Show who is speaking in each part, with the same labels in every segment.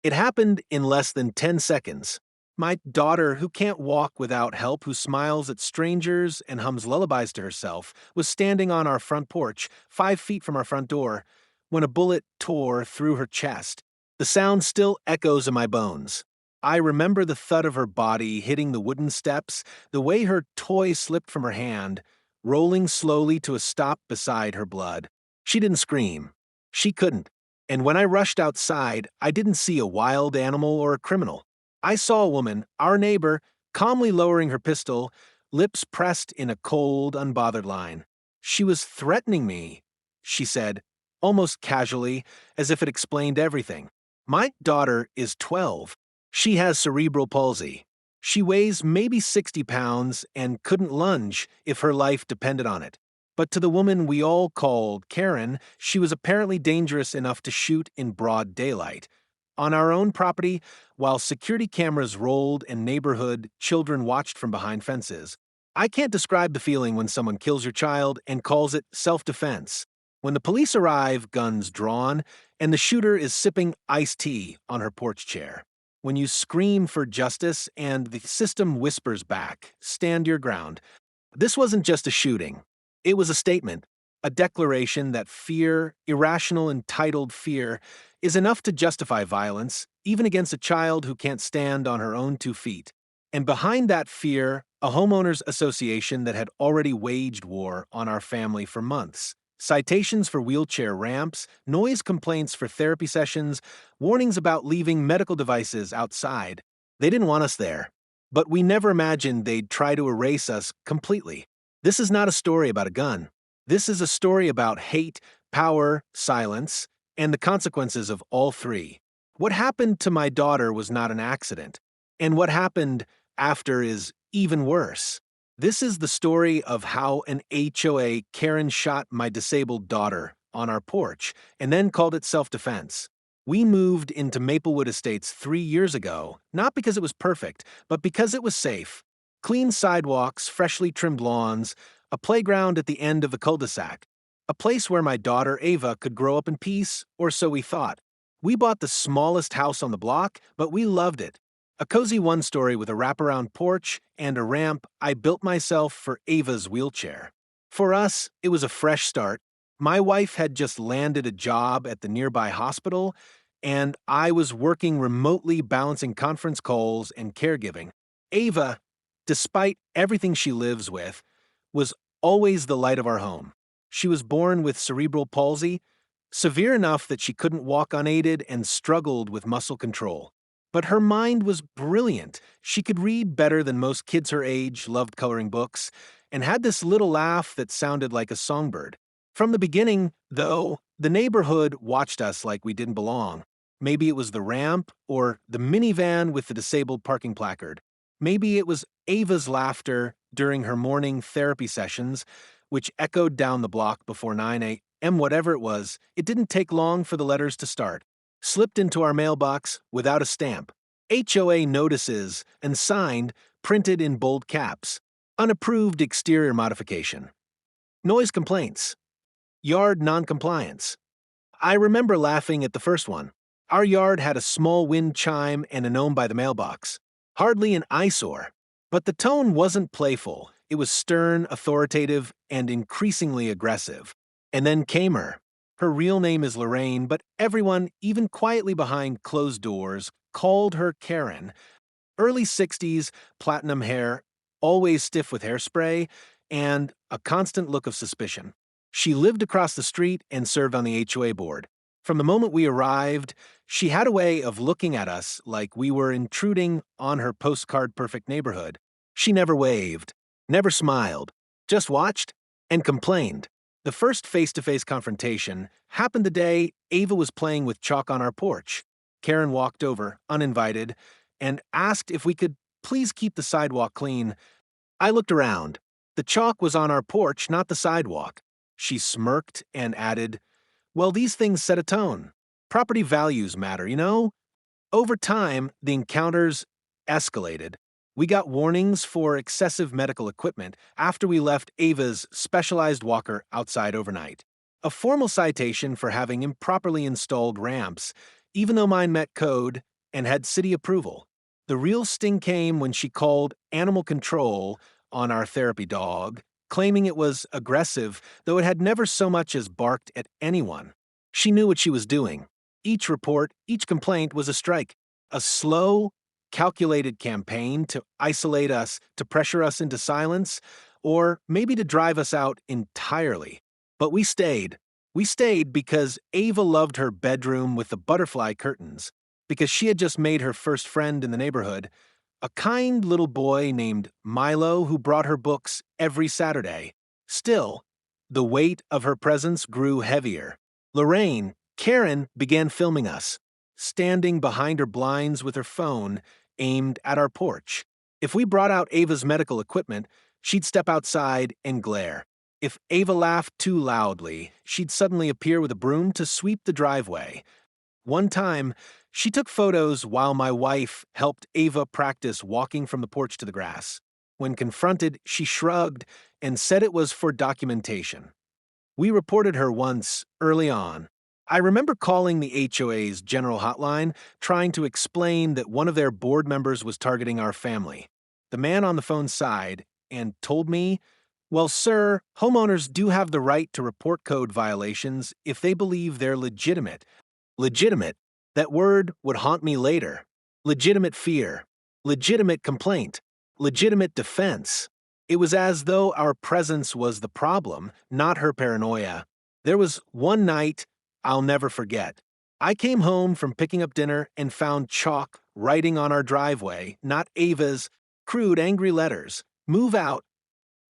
Speaker 1: It happened in less than 10 seconds. My daughter, who can't walk without help, who smiles at strangers and hums lullabies to herself, was standing on our front porch, 5 feet from our front door, when a bullet tore through her chest. The sound still echoes in my bones. I remember the thud of her body hitting the wooden steps, the way her toy slipped from her hand, rolling slowly to a stop beside her blood. She didn't scream. She couldn't. And when I rushed outside, I didn't see a wild animal or a criminal. I saw a woman, our neighbor, calmly lowering her pistol, lips pressed in a cold, unbothered line. She was threatening me, she said, almost casually, as if it explained everything. My daughter is 12. She has cerebral palsy. She weighs maybe 60 pounds and couldn't lunge if her life depended on it. But to the woman we all called Karen, she was apparently dangerous enough to shoot in broad daylight. On our own property, while security cameras rolled and neighborhood children watched from behind fences. I can't describe the feeling when someone kills your child and calls it self-defense. When the police arrive, guns drawn, and the shooter is sipping iced tea on her porch chair. When you scream for justice and the system whispers back, stand your ground. This wasn't just a shooting. It was a statement, a declaration that fear, irrational, entitled fear, is enough to justify violence, even against a child who can't stand on her own 2 feet. And behind that fear, a homeowners association that had already waged war on our family for months. Citations for wheelchair ramps, noise complaints for therapy sessions, warnings about leaving medical devices outside. They didn't want us there. But we never imagined they'd try to erase us completely. This is not a story about a gun. This is a story about hate, power, silence, and the consequences of all three. What happened to my daughter was not an accident, and what happened after is even worse. This is the story of how an HOA Karen shot my disabled daughter on our porch and then called it self-defense. We moved into Maplewood Estates 3 years ago, not because it was perfect, but because it was safe. Clean sidewalks, freshly trimmed lawns, a playground at the end of the cul-de-sac. A place where my daughter Ava could grow up in peace, or so we thought. We bought the smallest house on the block, but we loved it. A cozy one-story with a wraparound porch and a ramp I built myself for Ava's wheelchair. For us, it was a fresh start. My wife had just landed a job at the nearby hospital, and I was working remotely balancing conference calls and caregiving. Ava, despite everything she lives with, was always the light of our home. She was born with cerebral palsy, severe enough that she couldn't walk unaided and struggled with muscle control. But her mind was brilliant. She could read better than most kids her age, loved coloring books, and had this little laugh that sounded like a songbird. From the beginning, though, the neighborhood watched us like we didn't belong. Maybe it was the ramp or the minivan with the disabled parking placard. Maybe it was Ava's laughter during her morning therapy sessions, which echoed down the block before 9 a.m. Whatever it was, it didn't take long for the letters to start. Slipped into our mailbox without a stamp. HOA notices and signed, printed in bold caps. Unapproved exterior modification. Noise complaints. Yard noncompliance. I remember laughing at the first one. Our yard had a small wind chime and a gnome by the mailbox. Hardly an eyesore. But the tone wasn't playful. It was stern, authoritative, and increasingly aggressive. And then came her. Her real name is Lorraine, but everyone, even quietly behind closed doors, called her Karen. Early 60s, platinum hair, always stiff with hairspray, and a constant look of suspicion. She lived across the street and served on the HOA board. From the moment we arrived, she had a way of looking at us like we were intruding on her postcard-perfect neighborhood. She never waved, never smiled, just watched and complained. The first face-to-face confrontation happened the day Ava was playing with chalk on our porch. Karen walked over, uninvited, and asked if we could please keep the sidewalk clean. I looked around. The chalk was on our porch, not the sidewalk. She smirked and added, "Well, these things set a tone. Property values matter, you know?" Over time, the encounters escalated. We got warnings for excessive medical equipment after we left Ava's specialized walker outside overnight. A formal citation for having improperly installed ramps, even though mine met code, and had city approval. The real sting came when she called animal control on our therapy dog, claiming it was aggressive, though it had never so much as barked at anyone. She knew what she was doing. Each report, each complaint was a strike, a slow, calculated campaign to isolate us, to pressure us into silence, or maybe to drive us out entirely. But we stayed. We stayed because Ava loved her bedroom with the butterfly curtains, because she had just made her first friend in the neighborhood, a kind little boy named Milo who brought her books every Saturday. Still, the weight of her presence grew heavier. Lorraine, Karen, began filming us, standing behind her blinds with her phone aimed at our porch. If we brought out Ava's medical equipment, she'd step outside and glare. If Ava laughed too loudly, she'd suddenly appear with a broom to sweep the driveway. One time, she took photos while my wife helped Ava practice walking from the porch to the grass. When confronted, she shrugged and said it was for documentation. We reported her once, early on. I remember calling the HOA's general hotline, trying to explain that one of their board members was targeting our family. The man on the phone sighed and told me, "Well, sir, homeowners do have the right to report code violations if they believe they're legitimate." Legitimate. That word would haunt me later. Legitimate fear. Legitimate complaint. Legitimate defense. It was as though our presence was the problem, not her paranoia. There was one night I'll never forget. I came home from picking up dinner and found chalk writing on our driveway, not Ava's, crude, angry letters. Move out.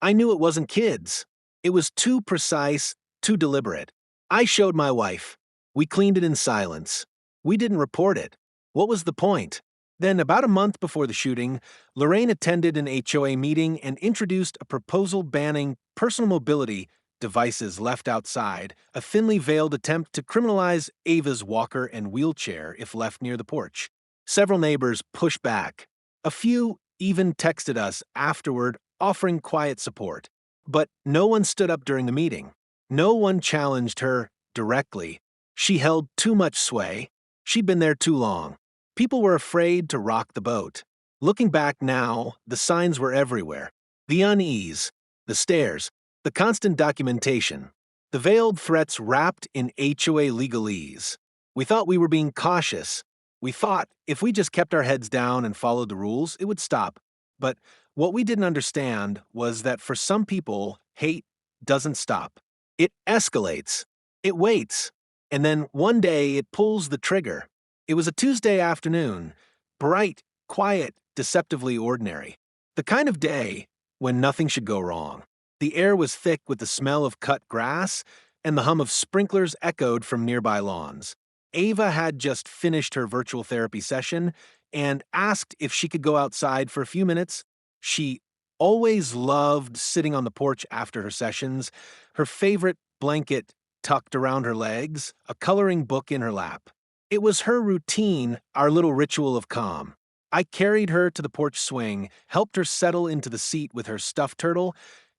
Speaker 1: I knew it wasn't kids. It was too precise, too deliberate. I showed my wife. We cleaned it in silence. We didn't report it. What was the point? Then, about a month before the shooting, Lorraine attended an HOA meeting and introduced a proposal banning personal mobility devices left outside, a thinly veiled attempt to criminalize Ava's walker and wheelchair if left near the porch. Several neighbors pushed back. A few even texted us afterward offering quiet support. But no one stood up during the meeting. No one challenged her directly. She held too much sway. She'd been there too long. People were afraid to rock the boat. Looking back now, the signs were everywhere. The unease, the stares, the constant documentation, the veiled threats wrapped in HOA legalese. We thought we were being cautious. We thought if we just kept our heads down and followed the rules, it would stop. But what we didn't understand was that for some people, hate doesn't stop. It escalates. It waits. And then one day it pulls the trigger. It was a Tuesday afternoon, bright, quiet, deceptively ordinary. The kind of day when nothing should go wrong. The air was thick with the smell of cut grass, and the hum of sprinklers echoed from nearby lawns. Ava had just finished her virtual therapy session and asked if she could go outside for a few minutes. She always loved sitting on the porch after her sessions, her favorite blanket tucked around her legs, a coloring book in her lap. It was her routine, our little ritual of calm. I carried her to the porch swing, helped her settle into the seat with her stuffed turtle,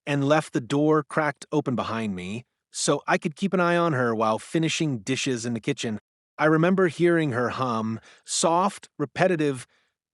Speaker 1: and left the door cracked open behind me so I could keep an eye on her while finishing dishes in the kitchen. I remember hearing her hum, soft, repetitive,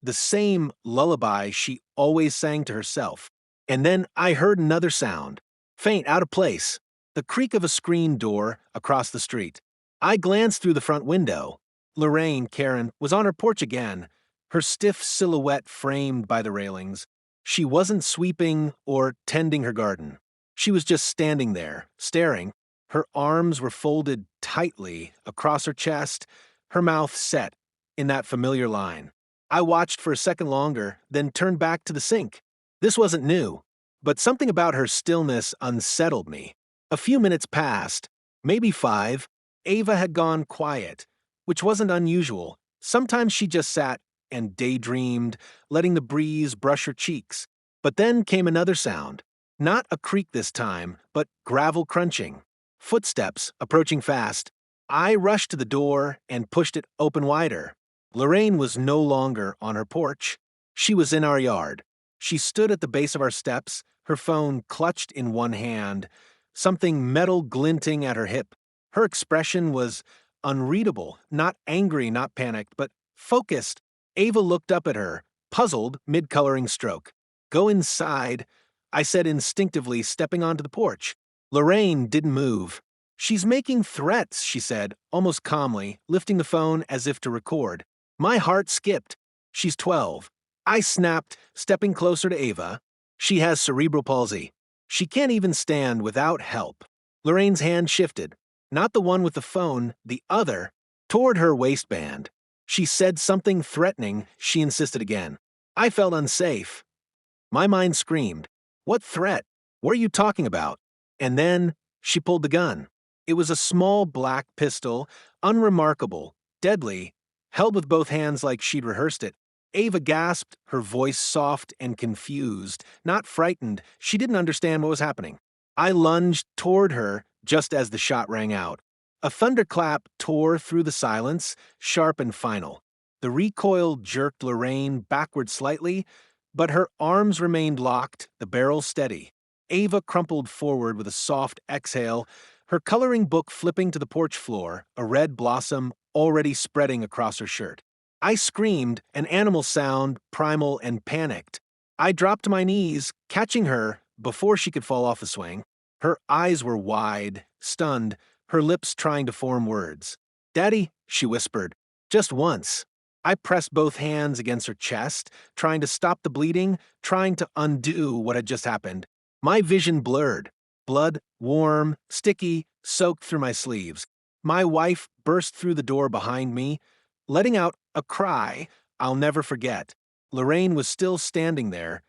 Speaker 1: the same lullaby she always sang to herself. And then I heard another sound, faint, out of place, the creak of a screen door across the street. I glanced through the front window. Lorraine, Karen, was on her porch again, her stiff silhouette framed by the railings. She wasn't sweeping or tending her garden. She was just standing there, staring. Her arms were folded tightly across her chest, her mouth set in that familiar line. I watched for a second longer, then turned back to the sink. This wasn't new, but something about her stillness unsettled me. A few minutes passed, maybe 5. Ava had gone quiet, which wasn't unusual. Sometimes she just sat and daydreamed, letting the breeze brush her cheeks. But then came another sound. Not a creak this time, but gravel crunching. Footsteps approaching fast. I rushed to the door and pushed it open wider. Lorraine was no longer on her porch. She was in our yard. She stood at the base of our steps, her phone clutched in one hand, something metal glinting at her hip. Her expression was unreadable, not angry, not panicked, but Focused. Ava looked up at her, puzzled mid-coloring stroke. Go inside, I said instinctively, stepping onto the porch. Lorraine didn't move. She's making threats, she said, almost calmly, lifting the phone as if to record. My heart skipped. She's 12. I snapped, stepping closer to Ava. She has cerebral palsy. She can't even stand without help. Lorraine's hand shifted. Not the one with the phone, the other, toward her waistband. She said something threatening. She insisted again. I felt unsafe. My mind screamed. What threat? What are you talking about? And then she pulled the gun. It was a small black pistol, unremarkable, deadly, held with both hands like she'd rehearsed it. Ava gasped, her voice soft and confused, not frightened. She didn't understand what was happening. I lunged toward her just as the shot rang out. A thunderclap tore through the silence, sharp and final. The recoil jerked Lorraine backward slightly, but her arms remained locked, the barrel steady. Ava crumpled forward with a soft exhale, her coloring book flipping to the porch floor, a red blossom already spreading across her shirt. I screamed, an animal sound, primal and panicked. I dropped to my knees, catching her before she could fall off the swing. Her eyes were wide, stunned, her lips trying to form words. Daddy, she whispered, just once. I pressed both hands against her chest, trying to stop the bleeding, trying to undo what had just happened. My vision blurred. Blood, warm, sticky, soaked through my sleeves. My wife burst through the door behind me, letting out a cry I'll never forget. Lorraine was still standing there,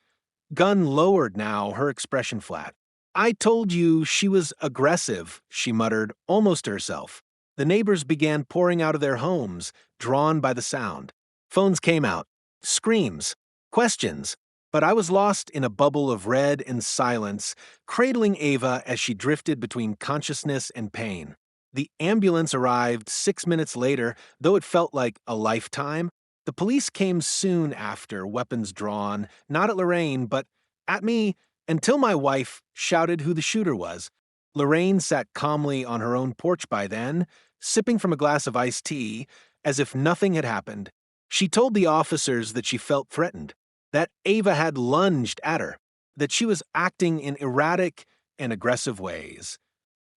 Speaker 1: gun lowered now, her expression flat. I told you she was aggressive, she muttered, almost to herself. The neighbors began pouring out of their homes, drawn by the sound. Phones came out. Screams. Questions. But I was lost in a bubble of red and silence, cradling Ava as she drifted between consciousness and pain. The ambulance arrived 6 minutes later, though it felt like a lifetime. The police came soon after, weapons drawn, not at Lorraine, but at me, until my wife shouted who the shooter was. Lorraine sat calmly on her own porch by then, sipping from a glass of iced tea, as if nothing had happened. She told the officers that she felt threatened, that Ava had lunged at her, that she was acting in erratic and aggressive ways.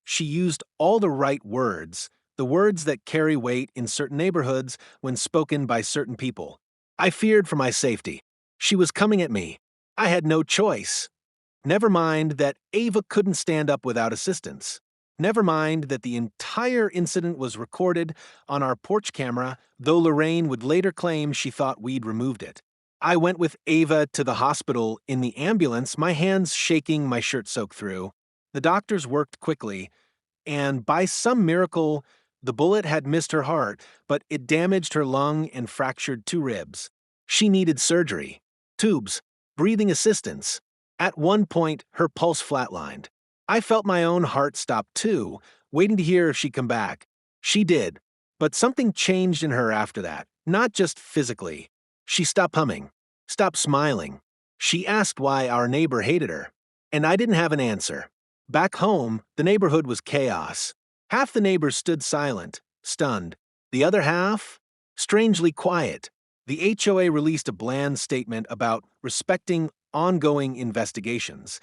Speaker 1: She used all the right words, the words that carry weight in certain neighborhoods when spoken by certain people. I feared for my safety. She was coming at me. I had no choice. Never mind that Ava couldn't stand up without assistance. Never mind that the entire incident was recorded on our porch camera, though Lorraine would later claim she thought we'd removed it. I went with Ava to the hospital in the ambulance, my hands shaking, my shirt soaked through. The doctors worked quickly, and by some miracle, the bullet had missed her heart, but it damaged her lung and fractured 2 ribs. She needed surgery, tubes, breathing assistance. At one point, her pulse flatlined. I felt my own heart stop too, waiting to hear if she'd come back. She did, but something changed in her after that, not just physically. She stopped humming, stopped smiling. She asked why our neighbor hated her, and I didn't have an answer. Back home, the neighborhood was chaos. Half the neighbors stood silent, stunned. The other half, strangely quiet. The HOA released a bland statement about respecting ongoing investigations.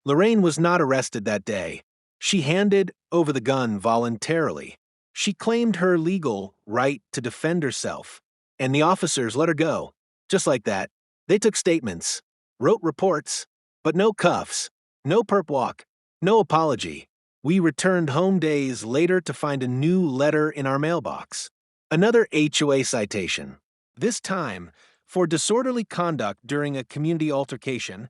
Speaker 1: Lorraine was not arrested that day. She handed over the gun voluntarily. She claimed her legal right to defend herself, and the officers let her go. Just like that. They took statements, wrote reports, but no cuffs, no perp walk, no apology. We returned home days later to find a new letter in our mailbox. Another HOA citation, this time for disorderly conduct during a community altercation,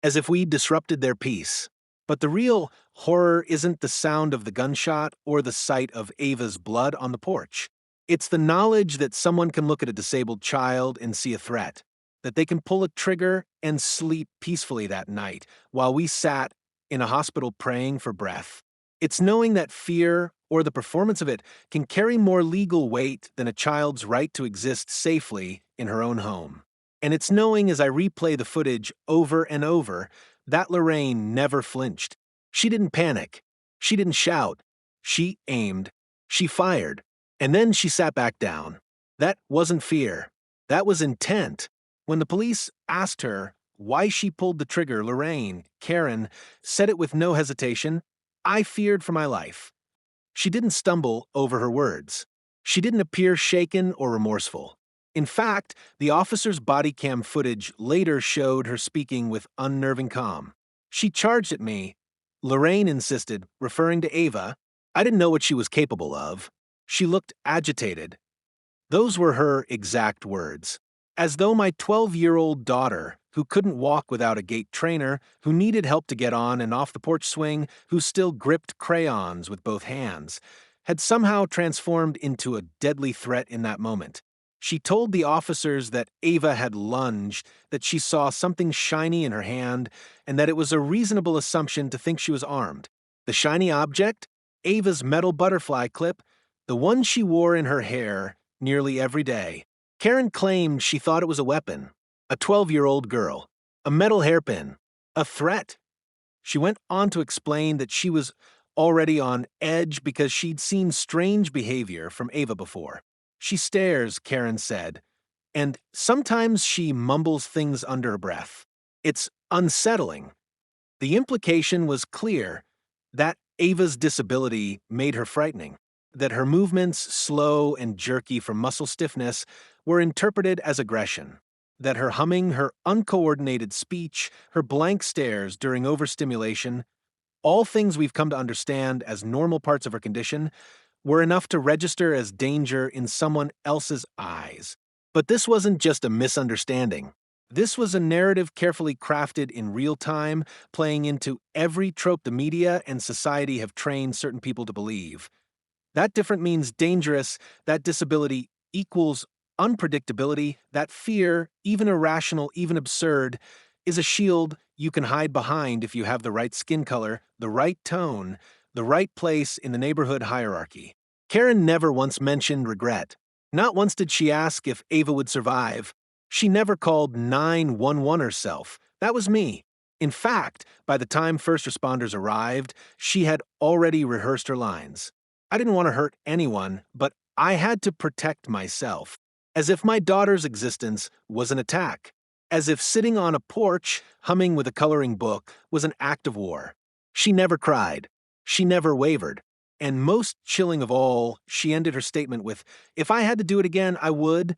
Speaker 1: as if we disrupted their peace. But the real horror isn't the sound of the gunshot or the sight of Ava's blood on the porch. It's the knowledge that someone can look at a disabled child and see a threat, that they can pull a trigger and sleep peacefully that night while we sat in a hospital praying for breath. It's knowing that fear, or the performance of it, can carry more legal weight than a child's right to exist safely in her own home. And it's knowing as I replay the footage over and over that Lorraine never flinched. She didn't panic. She didn't shout. She aimed. She fired. And then she sat back down. That wasn't fear. That was intent. When the police asked her why she pulled the trigger, Karen, said it with no hesitation. I feared for my life. She didn't stumble over her words. She didn't appear shaken or remorseful. In fact, the officer's body cam footage later showed her speaking with unnerving calm. She charged at me. Lorraine insisted, referring to Ava. I didn't know what she was capable of. She looked agitated. Those were her exact words. As though my 12-year-old daughter, who couldn't walk without a gait trainer, who needed help to get on and off the porch swing, who still gripped crayons with both hands, had somehow transformed into a deadly threat in that moment. She told the officers that Ava had lunged, that she saw something shiny in her hand, and that it was a reasonable assumption to think she was armed. The shiny object? Ava's metal butterfly clip, the one she wore in her hair nearly every day. Karen claimed she thought it was a weapon, a 12-year-old girl, a metal hairpin, a threat. She went on to explain that she was already on edge because she'd seen strange behavior from Ava before. She stares, Karen said, and sometimes she mumbles things under her breath. It's unsettling. The implication was clear that Ava's disability made her frightening, that her movements, slow and jerky from muscle stiffness, were interpreted as aggression, that her humming, her uncoordinated speech, her blank stares during overstimulation, all things we've come to understand as normal parts of her condition, were enough to register as danger in someone else's eyes. But this wasn't just a misunderstanding. This was a narrative carefully crafted in real time, playing into every trope the media and society have trained certain people to believe. That different means dangerous, that disability equals unpredictability, that fear, even irrational, even absurd, is a shield you can hide behind if you have the right skin color, the right tone, the right place in the neighborhood hierarchy. Karen never once mentioned regret. Not once did she ask if Ava would survive. She never called 911 herself. That was me. In fact, by the time first responders arrived, she had already rehearsed her lines. I didn't want to hurt anyone, but I had to protect myself, as if my daughter's existence was an attack, as if sitting on a porch, humming with a coloring book, was an act of war. She never cried. She never wavered. And most chilling of all, she ended her statement with, "If I had to do it again, I would."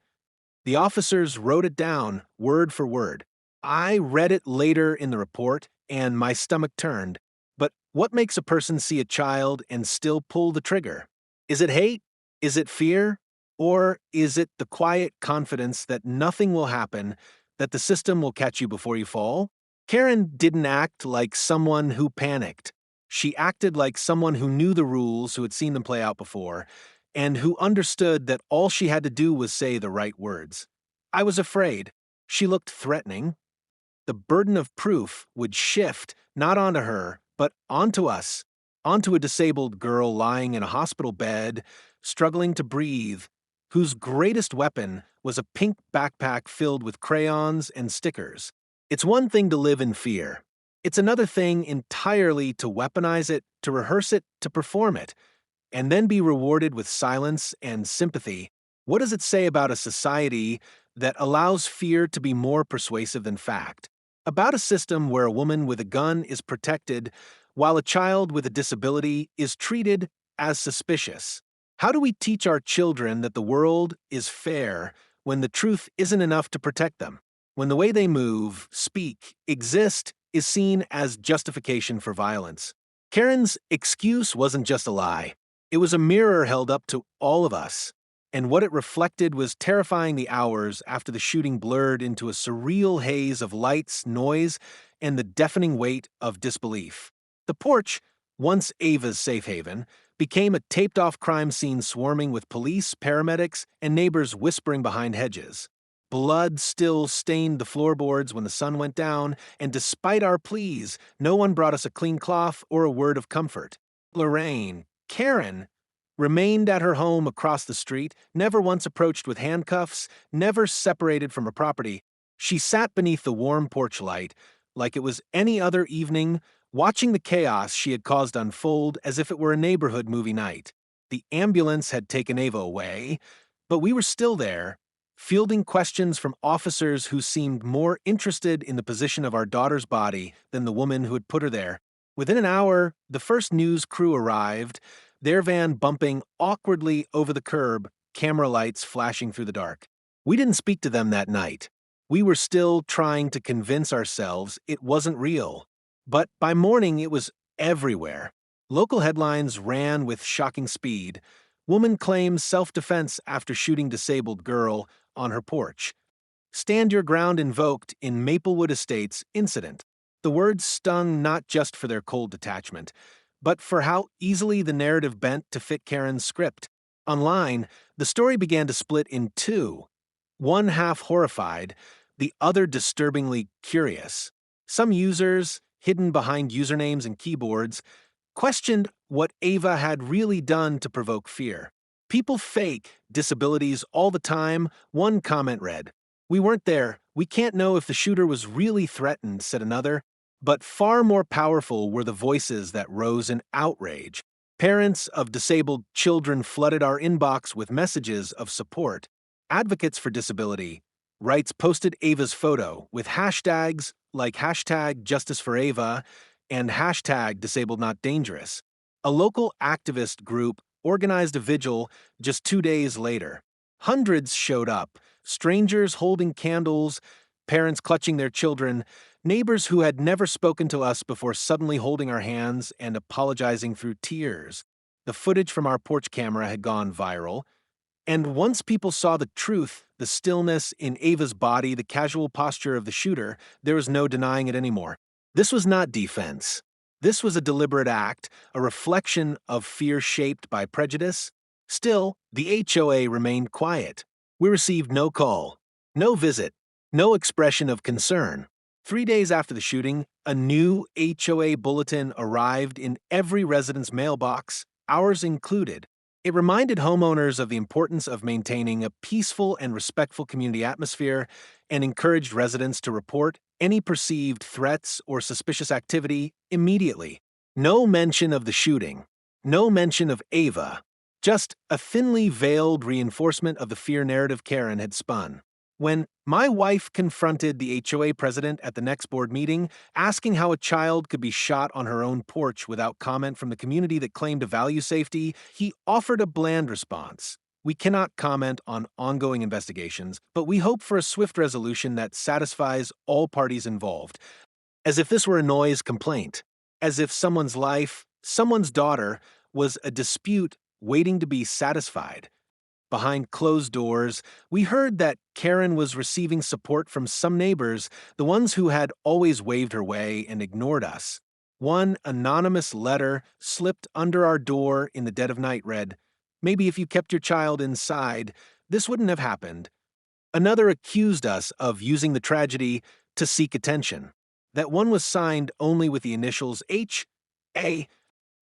Speaker 1: The officers wrote it down, word for word. I read it later in the report, and my stomach turned. But what makes a person see a child and still pull the trigger? Is it hate? Is it fear? Or is it the quiet confidence that nothing will happen, that the system will catch you before you fall? Karen didn't act like someone who panicked. She acted like someone who knew the rules, who had seen them play out before, and who understood that all she had to do was say the right words. I was afraid. She looked threatening. The burden of proof would shift not onto her, but onto us, onto a disabled girl lying in a hospital bed, struggling to breathe, whose greatest weapon was a pink backpack filled with crayons and stickers. It's one thing to live in fear. It's another thing entirely to weaponize it, to rehearse it, to perform it, and then be rewarded with silence and sympathy. What does it say about a society that allows fear to be more persuasive than fact? About a system where a woman with a gun is protected while a child with a disability is treated as suspicious? How do we teach our children that the world is fair when the truth isn't enough to protect them? When the way they move, speak, exist is seen as justification for violence? Karen's excuse wasn't just a lie. It was a mirror held up to all of us, and what it reflected was terrifying the hours after the shooting blurred into a surreal haze of lights, noise, and the deafening weight of disbelief. The porch, once Ava's safe haven, became a taped-off crime scene swarming with police, paramedics, and neighbors whispering behind hedges. Blood still stained the floorboards when the sun went down, and despite our pleas, no one brought us a clean cloth or a word of comfort. Karen, remained at her home across the street, never once approached with handcuffs, never separated from her property. She sat beneath the warm porch light, like it was any other evening, watching the chaos she had caused unfold as if it were a neighborhood movie night. The ambulance had taken Ava away, But we were still there, fielding questions from officers who seemed more interested in the position of our daughter's body than the woman who had put her there. Within an hour, the first news crew arrived, their van bumping awkwardly over the curb, camera lights flashing through the dark. We didn't speak to them that night. We were still trying to convince ourselves it wasn't real. But by morning, it was everywhere. Local headlines ran with shocking speed. Woman claims self-defense after shooting disabled girl on her porch. Stand your ground invoked in Maplewood Estates incident. The words stung not just for their cold detachment, but for how easily the narrative bent to fit Karen's script. Online, the story began to split in two, one half horrified, the other disturbingly curious. Some users, hidden behind usernames and keyboards, questioned what Ava had really done to provoke fear. People fake disabilities all the time, one comment read. We weren't there. We can't know if the shooter was really threatened, said another. But far more powerful were the voices that rose in outrage. Parents of disabled children flooded our inbox with messages of support. Advocates for disability rights posted Ava's photo with hashtags like hashtag Justice for Ava and hashtag Disabled Not Dangerous. A local activist group organized a vigil just 2 days later. Hundreds showed up, strangers holding candles, parents clutching their children, neighbors who had never spoken to us before suddenly holding our hands and apologizing through tears. The footage from our porch camera had gone viral, and once people saw the truth, the stillness in Ava's body, the casual posture of the shooter, there was no denying it anymore. This was not defense. This was a deliberate act, a reflection of fear shaped by prejudice. Still, the HOA remained quiet. We received no call, no visit, no expression of concern. 3 days after the shooting, a new HOA bulletin arrived in every resident's mailbox, ours included. It reminded homeowners of the importance of maintaining a peaceful and respectful community atmosphere and encouraged residents to report any perceived threats or suspicious activity immediately. No mention of the shooting, no mention of Ava, just a thinly veiled reinforcement of the fear narrative Karen had spun. When my wife confronted the HOA president at the next board meeting, asking how a child could be shot on her own porch without comment from the community that claimed to value safety, he offered a bland response. We cannot comment on ongoing investigations, but we hope for a swift resolution that satisfies all parties involved. As if this were a noise complaint. As if someone's life, someone's daughter, was a dispute waiting to be satisfied. Behind closed doors, we heard that Karen was receiving support from some neighbors, the ones who had always waved her way and ignored us. One anonymous letter slipped under our door in the dead of night read, "Maybe if you kept your child inside, this wouldn't have happened." Another accused us of using the tragedy to seek attention. That one was signed only with the initials H.A.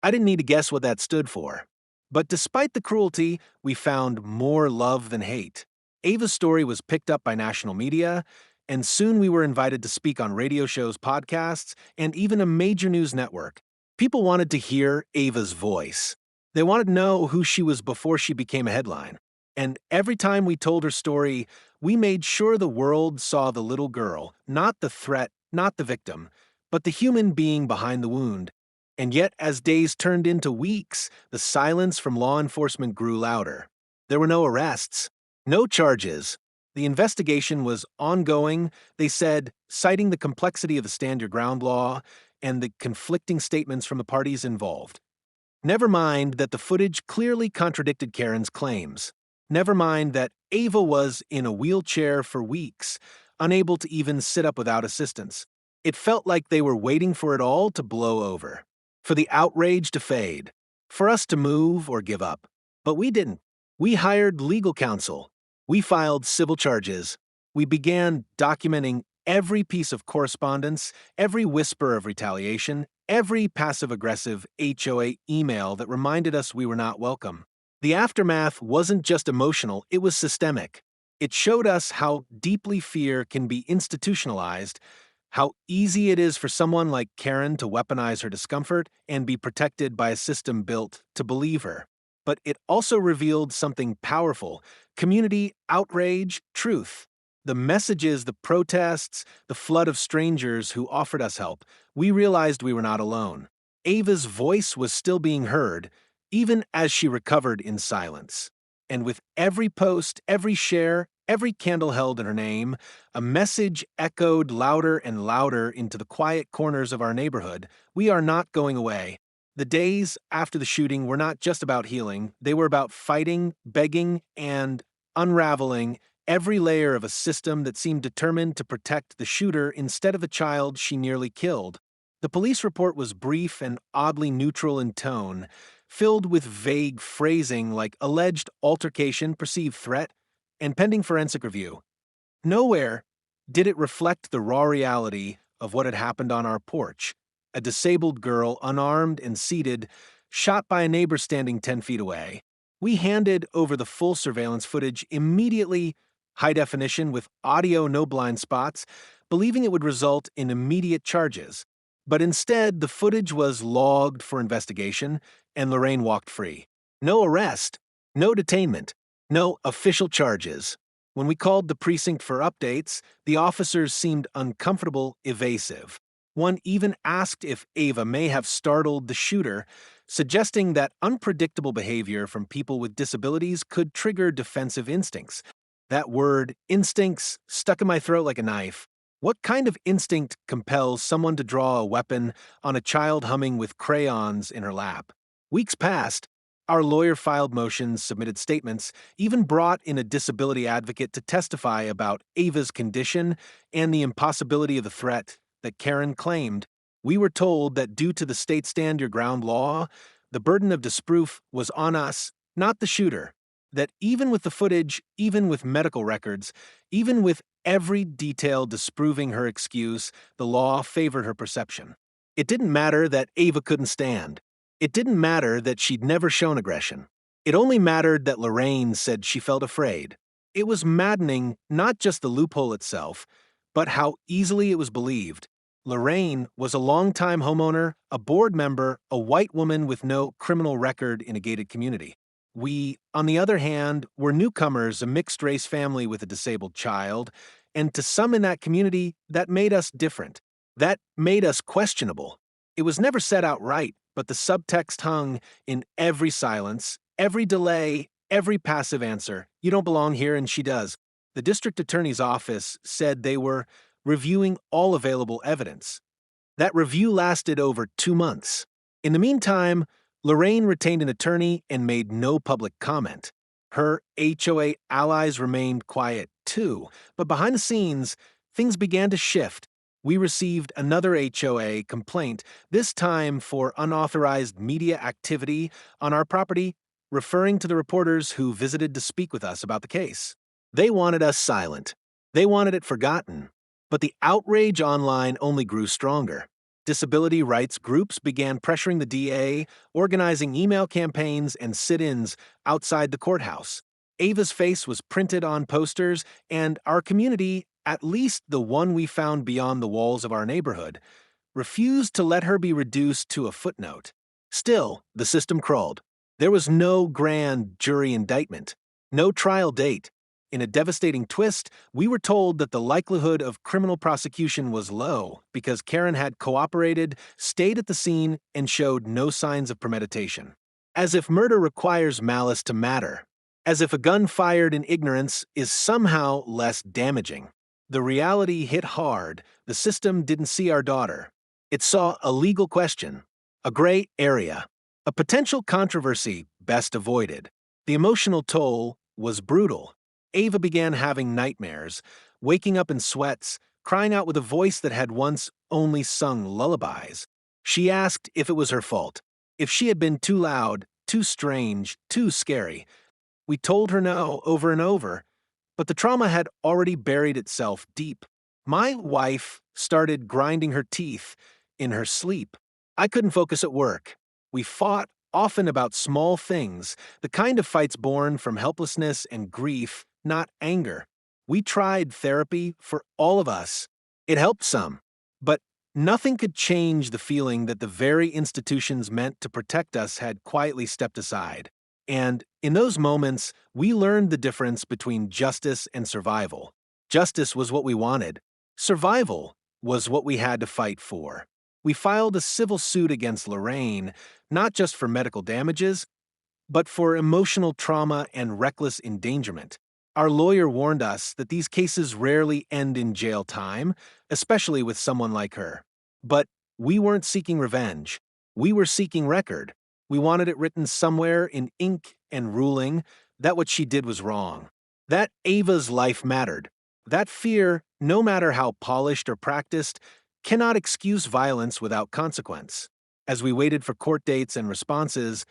Speaker 1: I didn't need to guess what that stood for. But despite the cruelty, we found more love than hate. Ava's story was picked up by national media, and soon we were invited to speak on radio shows, podcasts, and even a major news network. People wanted to hear Ava's voice. They wanted to know who she was before she became a headline. And every time we told her story, we made sure the world saw the little girl, not the threat, not the victim, but the human being behind the wound. And yet, as days turned into weeks, the silence from law enforcement grew louder. There were no arrests, no charges. The investigation was ongoing, they said, citing the complexity of the Stand Your Ground law and the conflicting statements from the parties involved. Never mind that the footage clearly contradicted Karen's claims. Never mind that Ava was in a wheelchair for weeks, unable to even sit up without assistance. It felt like they were waiting for it all to blow over. For the outrage to fade, for us to move or give up. But we didn't. We hired legal counsel. We filed civil charges. We began documenting every piece of correspondence, every whisper of retaliation, every passive-aggressive HOA email that reminded us we were not welcome. The aftermath wasn't just emotional, it was systemic. It showed us how deeply fear can be institutionalized, how easy it is for someone like Karen to weaponize her discomfort and be protected by a system built to believe her. but it also revealed something powerful: community, outrage, truth. The messages, the protests, the flood of strangers who offered us help, we realized we were not alone. Ava's voice was still being heard, even as she recovered in silence. And with every post, every share, every candle held in her name, a message echoed louder and louder into the quiet corners of our neighborhood: we are not going away. The days after the shooting were not just about healing, they were about fighting, begging, and unraveling every layer of a system that seemed determined to protect the shooter instead of the child she nearly killed. The police report was brief and oddly neutral in tone, filled with vague phrasing like alleged altercation, perceived threat, and pending forensic review. Nowhere did it reflect the raw reality of what had happened on our porch: a disabled girl, unarmed and seated, shot by a neighbor standing 10 feet away. We handed over the full surveillance footage immediately, high definition with audio, no blind spots, believing it would result in immediate charges. But instead, the footage was logged for investigation, and Lorraine walked free. No arrest, no detainment, no official charges. When we called the precinct for updates, the officers seemed uncomfortable, evasive. One even asked if Ava may have startled the shooter, suggesting that unpredictable behavior from people with disabilities could trigger defensive instincts. That word, instincts, stuck in my throat like a knife. What kind of instinct compels someone to draw a weapon on a child humming with crayons in her lap? Weeks passed. Our lawyer filed motions, submitted statements, even brought in a disability advocate to testify about Ava's condition and the impossibility of the threat that Karen claimed. We were told that due to the state stand your ground law, the burden of disproof was on us, not the shooter. That even with the footage, even with medical records, even with every detail disproving her excuse, the law favored her perception. It didn't matter that Ava couldn't stand. It didn't matter that she'd never shown aggression. It only mattered that Lorraine said she felt afraid. It was maddening, not just the loophole itself, but how easily it was believed. Lorraine was a longtime homeowner, a board member, a white woman with no criminal record in a gated community. We, on the other hand, were newcomers, a mixed-race family with a disabled child, and to some in that community, that made us different. That made us questionable. It was never said outright, but the subtext hung in every silence, every delay, every passive answer. You don't belong here, and she does. The district attorney's office said they were reviewing all available evidence. That review lasted over 2 months. In the meantime, Lorraine retained an attorney and made no public comment. Her HOA allies remained quiet too, but behind the scenes, things began to shift. We received another HOA complaint, this time for unauthorized media activity on our property, referring to the reporters who visited to speak with us about the case. They wanted us silent. They wanted it forgotten. But the outrage online only grew stronger. Disability rights groups began pressuring the DA, organizing email campaigns and sit-ins outside the courthouse. Ava's face was printed on posters, and our community, at least the one we found beyond the walls of our neighborhood, refused to let her be reduced to a footnote. Still, the system crawled. There was no grand jury indictment, no trial date. In a devastating twist, we were told that the likelihood of criminal prosecution was low because Karen had cooperated, stayed at the scene, and showed no signs of premeditation. As if murder requires malice to matter. As if a gun fired in ignorance is somehow less damaging. The reality hit hard. The system didn't see our daughter. It saw a legal question, a gray area, a potential controversy best avoided. The emotional toll was brutal. Ava began having nightmares, waking up in sweats, crying out with a voice that had once only sung lullabies. She asked if it was her fault, if she had been too loud, too strange, too scary. We told her no over and over, but the trauma had already buried itself deep. My wife started grinding her teeth in her sleep. I couldn't focus at work. We fought often about small things, the kind of fights born from helplessness and grief, not anger. We tried therapy for all of us. It helped some, but nothing could change the feeling that the very institutions meant to protect us had quietly stepped aside. And in those moments, we learned the difference between justice and survival. Justice was what we wanted. Survival was what we had to fight for. We filed a civil suit against Lorraine, not just for medical damages, but for emotional trauma and reckless endangerment. Our lawyer warned us that these cases rarely end in jail time, especially with someone like her. But we weren't seeking revenge. We were seeking record. We wanted it written somewhere in ink and ruling that what she did was wrong. That Ava's life mattered. That fear, no matter how polished or practiced, cannot excuse violence without consequence. As we waited for court dates and responses,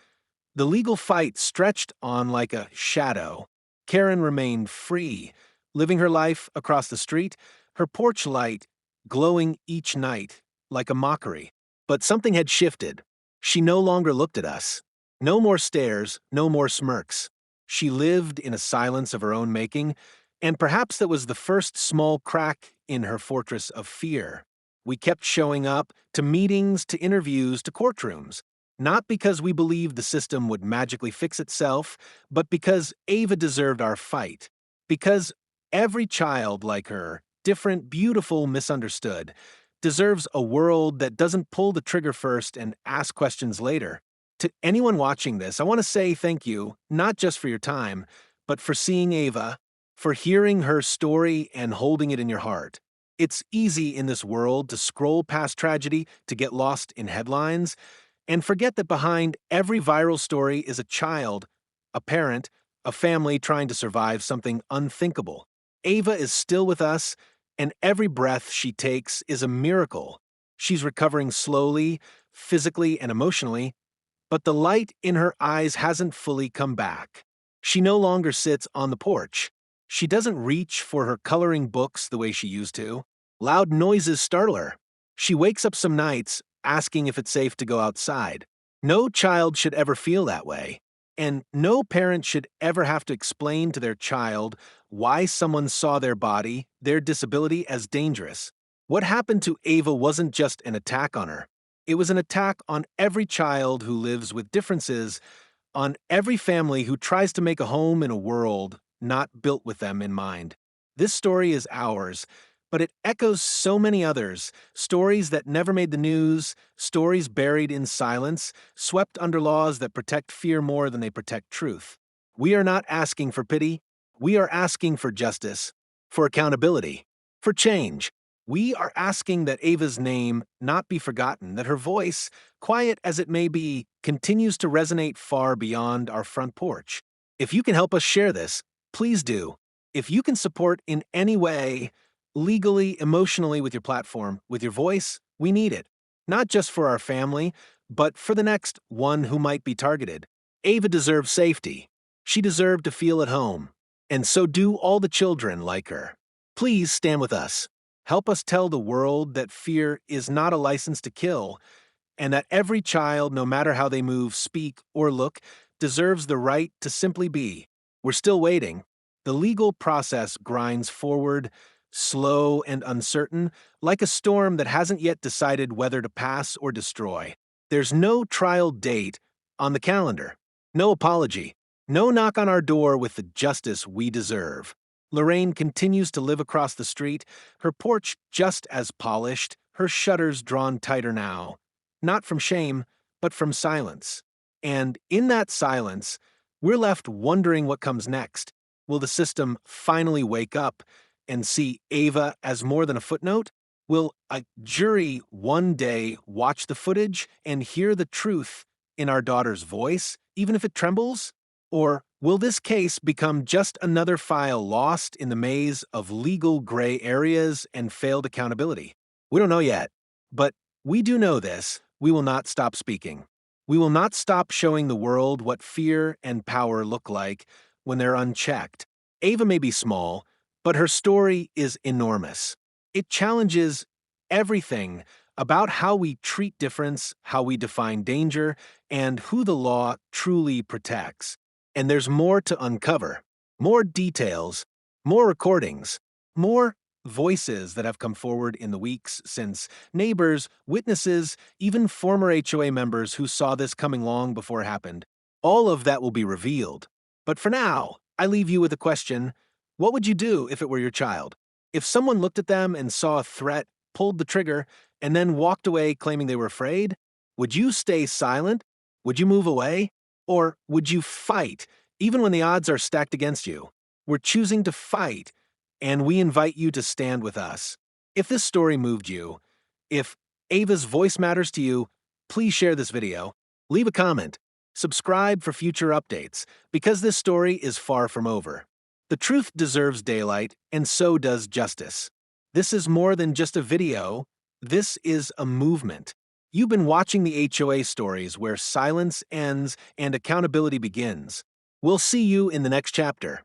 Speaker 1: the legal fight stretched on like a shadow. Karen remained free, living her life across the street, her porch light glowing each night like a mockery. But something had shifted. She no longer looked at us. No more stares, no more smirks. She lived in a silence of her own making, and perhaps that was the first small crack in her fortress of fear. We kept showing up to meetings, to interviews, to courtrooms. Not because we believed the system would magically fix itself, but because Ava deserved our fight. Because every child like her, different, beautiful, misunderstood, deserves a world that doesn't pull the trigger first and ask questions later. To anyone watching this, I want to say thank you, not just for your time, but for seeing Ava, for hearing her story and holding it in your heart. It's easy in this world to scroll past tragedy, to get lost in headlines, and forget that behind every viral story is a child, a parent, a family trying to survive something unthinkable. Ava is still with us, and every breath she takes is a miracle. She's recovering slowly, physically and emotionally, but the light in her eyes hasn't fully come back. She no longer sits on the porch. She doesn't reach for her coloring books the way she used to. Loud noises startle her. She wakes up some nights asking if it's safe to go outside. No child should ever feel that way. And no parent should ever have to explain to their child why someone saw their body, their disability, as dangerous. What happened to Ava wasn't just an attack on her. It was an attack on every child who lives with differences, on every family who tries to make a home in a world not built with them in mind. This story is ours, but it echoes so many others, stories that never made the news, stories buried in silence, swept under laws that protect fear more than they protect truth. We are not asking for pity. We are asking for justice, for accountability, for change. We are asking that Ava's name not be forgotten, that her voice, quiet as it may be, continues to resonate far beyond our front porch. If you can help us share this, please do. If you can support in any way, legally, emotionally with your platform, with your voice, we need it. Not just for our family, but for the next one who might be targeted. Ava deserves safety. She deserved to feel at home. And so do all the children like her. Please stand with us. Help us tell the world that fear is not a license to kill, and that every child, no matter how they move, speak, or look, deserves the right to simply be. We're still waiting. The legal process grinds forward, slow and uncertain, like a storm that hasn't yet decided whether to pass or destroy. There's no trial date on the calendar, no apology, no knock on our door with the justice we deserve. Lorraine continues to live across the street, her porch just as polished, her shutters drawn tighter now. Not from shame, but from silence. And in that silence, we're left wondering what comes next. Will the system finally wake up and see Ava as more than a footnote? Will a jury one day watch the footage and hear the truth in our daughter's voice, even if it trembles? Or will this case become just another file lost in the maze of legal gray areas and failed accountability? We don't know yet, but we do know this: we will not stop speaking. We will not stop showing the world what fear and power look like when they're unchecked. Ava may be small, but her story is enormous. It challenges everything about how we treat difference, how we define danger, and who the law truly protects. And there's more to uncover, more details, more recordings, more voices that have come forward in the weeks since, neighbors, witnesses, even former HOA members who saw this coming long before it happened. All of that will be revealed. But for now, I leave you with a question. What would you do if it were your child? If someone looked at them and saw a threat, pulled the trigger, and then walked away claiming they were afraid, would you stay silent? Would you move away? Or would you fight, even when the odds are stacked against you? We're choosing to fight, and we invite you to stand with us. If this story moved you, if Ava's voice matters to you, please share this video, leave a comment, subscribe for future updates, because this story is far from over. The truth deserves daylight, and so does justice. This is more than just a video, this is a movement. You've been watching the HOA stories where silence ends and accountability begins. We'll see you in the next chapter.